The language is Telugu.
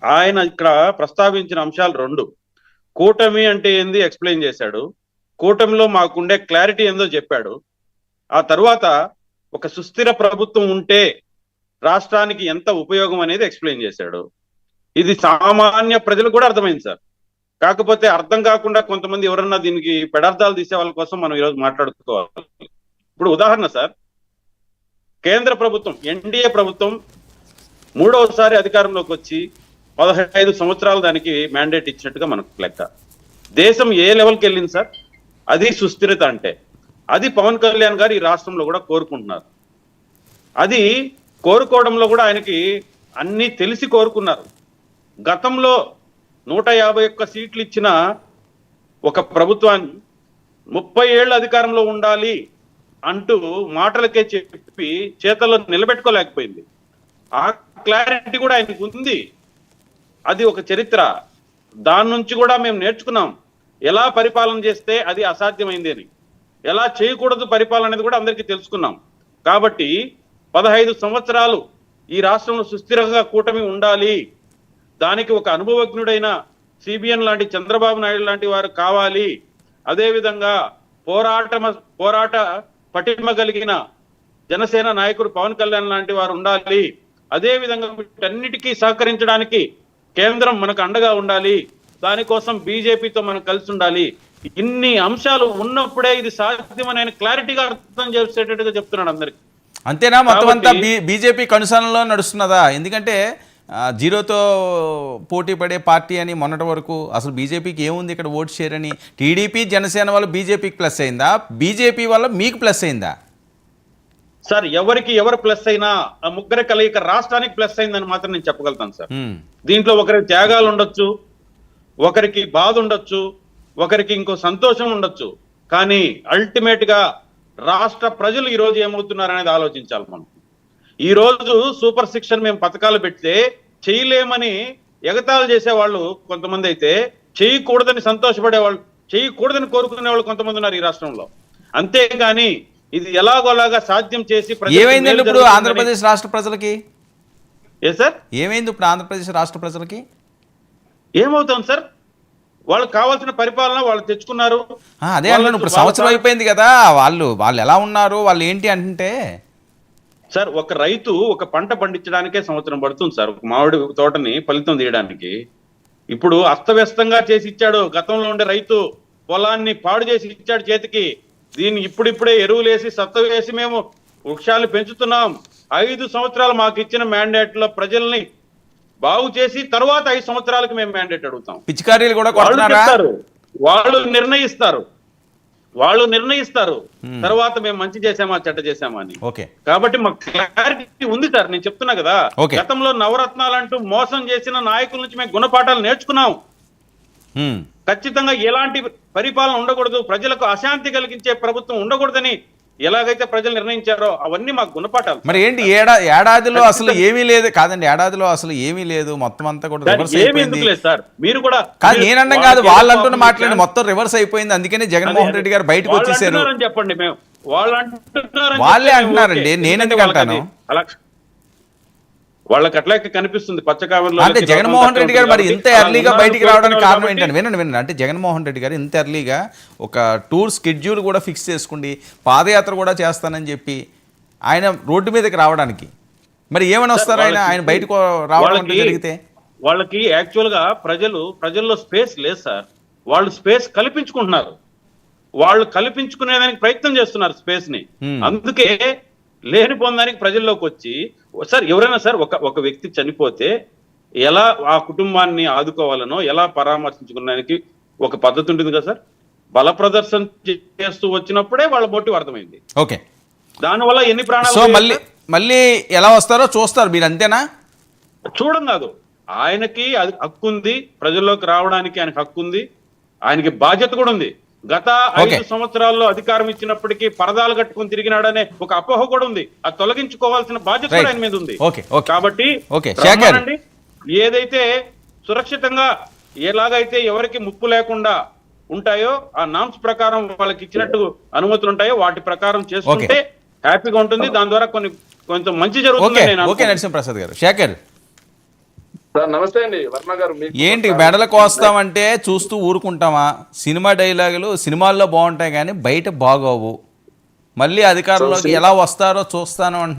ఆయన ఇక్కడ ప్రస్తావించిన అంశాలు రెండు. కూటమి అంటే ఏంది ఎక్స్ప్లెయిన్ చేశాడు. కూటమిలో మాకుండే క్లారిటీ ఏందో చెప్పాడు. ఆ తర్వాత ఒక సుస్థిర ప్రభుత్వం ఉంటే రాష్ట్రానికి ఎంత ఉపయోగం అనేది ఎక్స్ప్లెయిన్ చేశాడు. ఇది సామాన్య ప్రజలకు కూడా అర్థమైంది సార్. కాకపోతే అర్థం కాకుండా కొంతమంది ఎవరన్నా దీనికి పెడార్థాలు తీసే వాళ్ళ కోసం మనం ఈరోజు మాట్లాడుకోవాలి. ఇప్పుడు ఉదాహరణ సార్, కేంద్ర ప్రభుత్వం ఎన్డీఏ ప్రభుత్వం మూడవసారి అధికారంలోకి వచ్చి 15 సంవత్సరాలు దానికి మ్యాండేట్ ఇచ్చినట్టుగా మనకు లెక్క. దేశం ఏ లెవెల్కి వెళ్ళింది సార్? అది సుస్థిరత అంటే. అది పవన్ కళ్యాణ్ గారు ఈ రాష్ట్రంలో కూడా కోరుకుంటున్నారు. అది కోరుకోవడంలో కూడా ఆయనకి అన్ని తెలిసి కోరుకున్నారు. గతంలో 151 సీట్లు ఇచ్చిన ఒక ప్రభుత్వాన్ని 30 ఏళ్ళు అధికారంలో ఉండాలి అంటూ మాటలకే చెప్పి చేతల్లో నిలబెట్టుకోలేకపోయింది. ఆ క్లారిటీ కూడా ఆయనకు ఉంది. అది ఒక చరిత్ర. దాని నుంచి కూడా మేము నేర్చుకున్నాం. ఎలా పరిపాలన చేస్తే అది అసాధ్యమైంది అని, ఎలా చేయకూడదు పరిపాలన అనేది కూడా అందరికీ తెలుసుకున్నాం. కాబట్టి 15 సంవత్సరాలు ఈ రాష్ట్రంలో సుస్థిరంగా కూటమి ఉండాలి, దానికి ఒక అనుభవజ్ఞుడైన సిబిఎన్ లాంటి చంద్రబాబు నాయుడు లాంటి వారు కావాలి, అదేవిధంగా పోరాట పటిమ కలిగిన జనసేన నాయకుడు పవన్ కళ్యాణ్ లాంటి వారు ఉండాలి, అదేవిధంగా వీటన్నిటికీ సహకరించడానికి కేంద్రం మనకు అండగా ఉండాలి, దానికోసం బీజేపీతో మనం కలిసి ఉండాలి. ఇన్ని అంశాలు ఉన్నప్పుడే ఇది సాధ్యమని ఆయన క్లారిటీగా అర్థం చేసేటట్టుగా చెప్తున్నాడు అందరికి. అంతేనా? మొత్తం అంతా బీజేపీ కనుసరణలో నడుస్తున్నదా? ఎందుకంటే జీరోతో పోటీ పడే పార్టీ అని మొన్నటి వరకు అసలు బీజేపీకి ఏముంది ఇక్కడ ఓట్ షేర్ అని, టీడీపీ జనసేన వల్ల బీజేపీకి ప్లస్ అయిందా, బీజేపీ వల్ల మీకు ప్లస్ అయిందా? సార్ ఎవరికి ఎవరు ప్లస్ అయినా ఆ ముగ్గురి కలయిక రాష్ట్రానికి ప్లస్ అయిందని మాత్రం నేను చెప్పగలుగుతాను సార్. దీంట్లో ఒకరికి త్యాగాలు ఉండొచ్చు, ఒకరికి బాధ ఉండొచ్చు, ఒకరికి ఇంకో సంతోషం ఉండొచ్చు, కానీ అల్టిమేట్ గా రాష్ట్ర ప్రజలు ఈ రోజు ఏమవుతున్నారు అనేది ఆలోచించాలి మనం. ఈ రోజు సూపర్ 6 మేము పథకాలు పెడితే చేయలేమని ఎగతాళి చేసేవాళ్ళు కొంతమంది అయితే, చేయకూడదని సంతోషపడేవాళ్ళు, చేయకూడదని కోరుకునే వాళ్ళు కొంతమంది ఉన్నారు ఈ రాష్ట్రంలో. అంతేగాని ఇది ఎలాగోలాగా సాధ్యం చేసి ఏమైంది ఇప్పుడు ఆంధ్రప్రదేశ్ రాష్ట్ర ప్రజలకి? ఏ సార్ ఏమైంది ఇప్పుడు ఆంధ్రప్రదేశ్ రాష్ట్ర ప్రజలకి? ఏమవుతాం సార్, వాళ్ళకి కావాల్సిన పరిపాలన వాళ్ళు తెచ్చుకున్నారు. అదే అన్నాను, ఇప్పుడు సంవత్సరం అయిపోయింది కదా, వాళ్ళు ఎలా ఉన్నారు, వాళ్ళు ఏంటి అంటే సార్, ఒక రైతు ఒక పంట పండించడానికే సంవత్సరం పడుతుంది సార్. ఒక మామిడి తోటని ఫలితం తీయడానికి ఇప్పుడు అస్తవ్యస్తంగా చేసి ఇచ్చాడు. గతంలో ఉండే రైతు పొలాన్ని పాడు చేసి ఇచ్చాడు చేతికి. దీన్ని ఇప్పుడిప్పుడే ఎరువులు వేసి సత్తు వేసి మేము వృక్షాలు పెంచుతున్నాం. 5 సంవత్సరాలు మాకు ఇచ్చిన మ్యాండేట్ లో ప్రజల్ని బాగు చేసి తర్వాత 5 సంవత్సరాలకు మేము మ్యాండేట్ అడుగుతాం. పిచికారీలు కూడా వాళ్ళు నిర్ణయిస్తారు తర్వాత మేము మంచి చేసామా చెడ్డ చేసామా అని. కాబట్టి మాకు క్లారిటీ ఉంది సార్. నేను చెప్తున్నా కదా, గతంలో నవరత్నాలంటూ మోసం చేసిన నాయకుల నుంచి మేము గుణపాఠాలు నేర్చుకున్నాం. ఖచ్చితంగా ఎలాంటి పరిపాలన ఉండకూడదు, ప్రజలకు అశాంతి కలిగించే ప్రభుత్వం ఉండకూడదని ఎలాగైతే ప్రజలు నిర్ణయించారో అవన్నీ మాకు గుణపాఠాలు. మరి ఏంటి ఏడాదిలో అసలు ఏమీ లేదు కాదండి, ఏడాదిలో అసలు ఏమీ లేదు, మొత్తం అంతా కూడా రివర్స్ అయిపోయింది సార్. మీరు కూడా కాదు, నేనన్నా కాదు, వాళ్ళు అంటున్న మాట్లాడి మొత్తం రివర్స్ అయిపోయింది. అందుకనే జగన్మోహన్ రెడ్డి గారు బయటకు వచ్చేసారు. చెప్పండి, మేము వాళ్ళే అంటున్నారండి, నేనెందుకు అంటాను? వాళ్ళకి అట్లా కనిపిస్తుంది పచ్చకావర్లో. అంటే జగన్మోహన్ రెడ్డి గారు మరి ఇంత ఎర్లీగా బయటికి రావడానికి కారణం ఏంటంటే, వినండి అంటే జగన్మోహన్ రెడ్డి గారు ఇంత ఎర్లీగా ఒక టూర్ స్కెడ్యూల్ కూడా ఫిక్స్ చేసుకుండి పాదయాత్ర కూడా చేస్తానని చెప్పి ఆయన రోడ్డు మీదకి రావడానికి మరి ఏమని వస్తారు? ఆయన బయటకు రావడం జరిగితే వాళ్ళకి యాక్చువల్ గా ప్రజల్లో స్పేస్ లేదు సార్. వాళ్ళు స్పేస్ కల్పించుకుంటున్నారు, వాళ్ళు కల్పించుకునేదానికి ప్రయత్నం చేస్తున్నారు స్పేస్ ని. అందుకే లేని పొందడానికి ప్రజల్లోకి వచ్చి సార్, ఎవరైనా సార్ ఒక వ్యక్తి చనిపోతే ఎలా ఆ కుటుంబాన్ని ఆదుకోవాలనో ఎలా పరామర్శించుకోవడానికి ఒక పద్ధతి ఉంటుంది కదా సార్. బల ప్రదర్శన చేస్తూ వచ్చినప్పుడే వాళ్ళ మోటివ్ అర్థమైంది. ఓకే, దానివల్ల ఎన్ని ప్రాణాలు మళ్ళీ ఎలా వస్తారో చూస్తారు మీరు, అంతేనా? చూడం కాదు, ఆయనకి అది హక్కు ఉంది, ప్రజల్లోకి రావడానికి ఆయనకు హక్కు ఉంది, ఆయనకి బాధ్యత కూడా ఉంది. గత 5 సంవత్సరాల్లో అధికారం ఇచ్చినప్పటికీ పరదాలు కట్టుకుని తిరిగినాడనే ఒక అపోహ కూడా ఉంది. అది తొలగించుకోవాల్సిన బాధ్యత కూడా ఆయన మీద ఉంది. కాబట్టి ఏదైతే సురక్షితంగా ఎలాగైతే ఎవరికి ముప్పు లేకుండా ఉంటాయో ఆ నామ్స్ ప్రకారం వాళ్ళకి ఇచ్చినట్టు అనుమతులు ఉంటాయో వాటి ప్రకారం చేసుకుంటే హ్యాపీగా ఉంటుంది. దాని ద్వారా కొంచెం మంచి జరుగుతుంది. నరసింహప్రసాద్ గారు, శేఖర్ సార్ నమస్తే అండి వర్మ గారు. ఏంటి మెడలకు వస్తామంటే చూస్తూ ఊరుకుంటామా? సినిమా డైలాగులు సినిమాల్లో బాగుంటాయి కానీ బయట బాగోవు. మళ్ళీ అధికారంలోకి ఎలా వస్తారో చూస్తాను